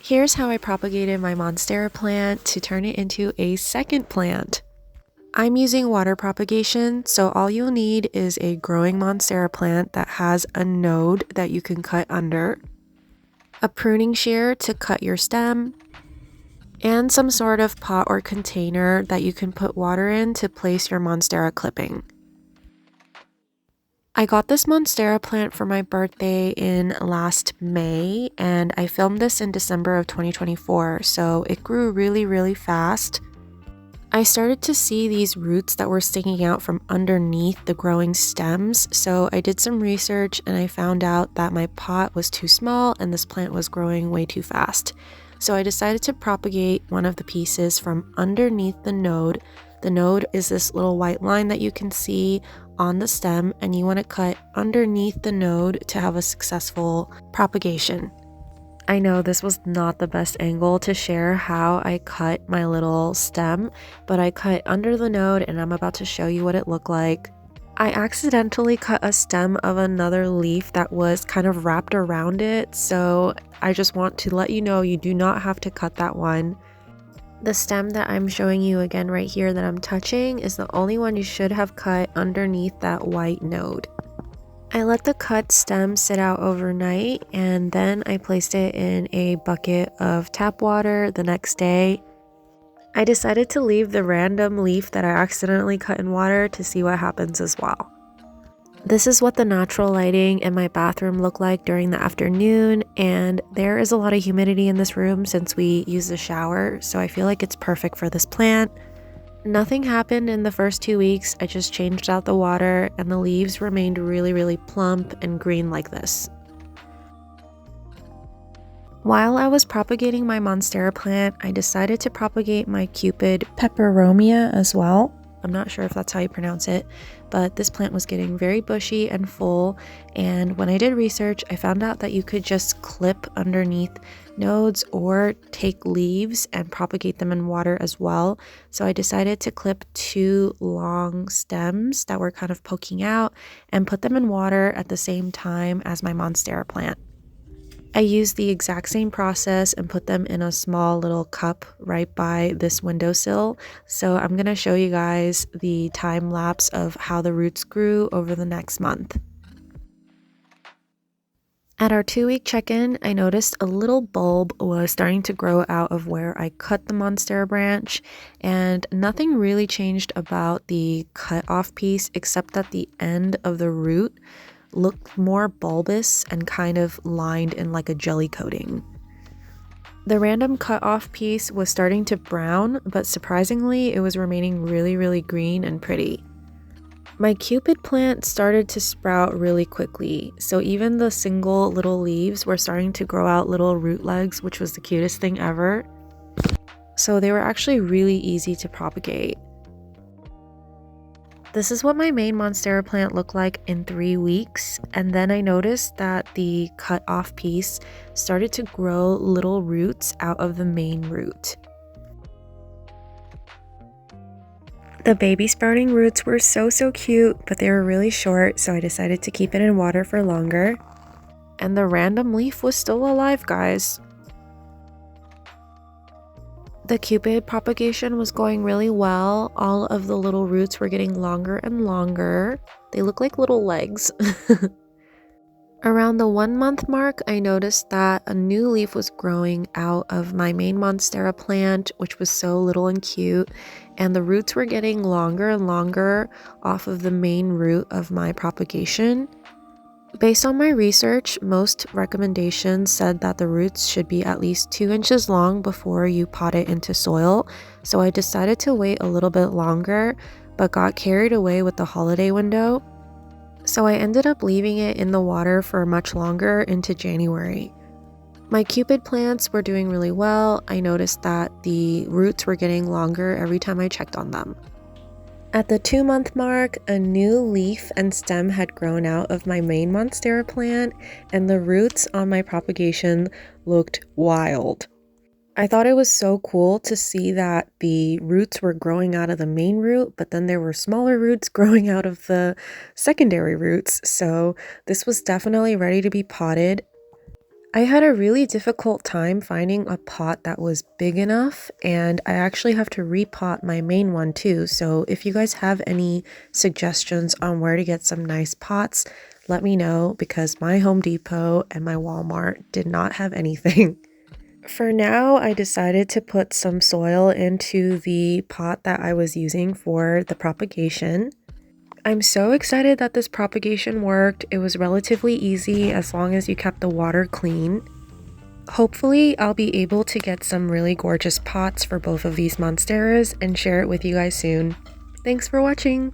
Here's how I propagated my monstera plant to turn it into a second plant. I'm using water propagation, so all you'll need is a growing monstera plant that has a node that you can cut under, a pruning shear to cut your stem, and some sort of pot or container that you can put water in to place your monstera clipping. I got this monstera plant for my birthday in last May, and I filmed this in December of 2024, so it grew really fast. I started to see these roots that were sticking out from underneath the growing stems, so I did some research and I found out that my pot was too small and this plant was growing way too fast. So I decided to propagate one of the pieces from underneath the node. The node is this little white line that you can see on the stem, and you want to cut underneath the node to have a successful propagation. I know this was not the best angle to share how I cut my little stem, but I cut under the node and I'm about to show you what it looked like. I accidentally cut a stem of another leaf that was kind of wrapped around it, so I just want to let you know you do not have to cut that one. The stem that I'm showing you again right here that I'm touching is the only one you should have cut underneath that white node. I let the cut stem sit out overnight and then I placed it in a bucket of tap water the next day. I decided to leave the random leaf that I accidentally cut in water to see what happens as well. This is what the natural lighting in my bathroom looked like during the afternoon, and there is a lot of humidity in this room since we use the shower, so I feel like it's perfect for this plant. Nothing happened in the first 2 weeks. I just changed out the water and the leaves remained really plump and green like this. While I was propagating my monstera plant, I decided to propagate my cupid peperomia as well. I'm not sure if that's how you pronounce it, but this plant was getting very bushy and full, and when I did research, I found out that you could just clip underneath nodes or take leaves and propagate them in water as well. So I decided to clip 2 long stems that were kind of poking out and put them in water at the same time as my monstera plant. I used the exact same process and put them in a small little cup right by this windowsill. So I'm going to show you guys the time lapse of how the roots grew over the next month. At our 2-week check-in, I noticed a little bulb was starting to grow out of where I cut the monstera branch, and nothing really changed about the cut off piece except that the end of the root looked more bulbous and kind of lined in like a jelly coating. The random cut off piece was starting to brown, but surprisingly it was remaining really green and pretty. My cupid plant started to sprout really quickly, so even the single little leaves were starting to grow out little root legs, which was the cutest thing ever. So they were actually really easy to propagate. This is what my main monstera plant looked like in 3 weeks, and then I noticed that the cut off piece started to grow little roots out of the main root. The baby sprouting roots were so cute, but they were really short, so I decided to keep it in water for longer. And the random leaf was still alive, guys. The cupid propagation was going really well. All of the little roots were getting longer and longer. They look like little legs. Around the 1-month mark, I noticed that a new leaf was growing out of my main monstera plant, which was so little and cute, and the roots were getting longer and longer off of the main root of my propagation. Based on my research, most recommendations said that the roots should be at least 2 inches long before you pot it into soil, so I decided to wait a little bit longer, but got carried away with the holiday window. So I ended up leaving it in the water for much longer into January. My cupid plants were doing really well. I noticed that the roots were getting longer every time I checked on them. At the 2-month mark, a new leaf and stem had grown out of my main monstera plant, and the roots on my propagation looked wild. I thought it was so cool to see that the roots were growing out of the main root, but then there were smaller roots growing out of the secondary roots, so this was definitely ready to be potted. I had a really difficult time finding a pot that was big enough, and I actually have to repot my main one too. So if you guys have any suggestions on where to get some nice pots, let me know because my Home Depot and my Walmart did not have anything. For now, I decided to put some soil into the pot that I was using for the propagation. I'm so excited that this propagation worked. It was relatively easy as long as you kept the water clean. Hopefully, I'll be able to get some really gorgeous pots for both of these monsteras and share it with you guys soon. Thanks for watching!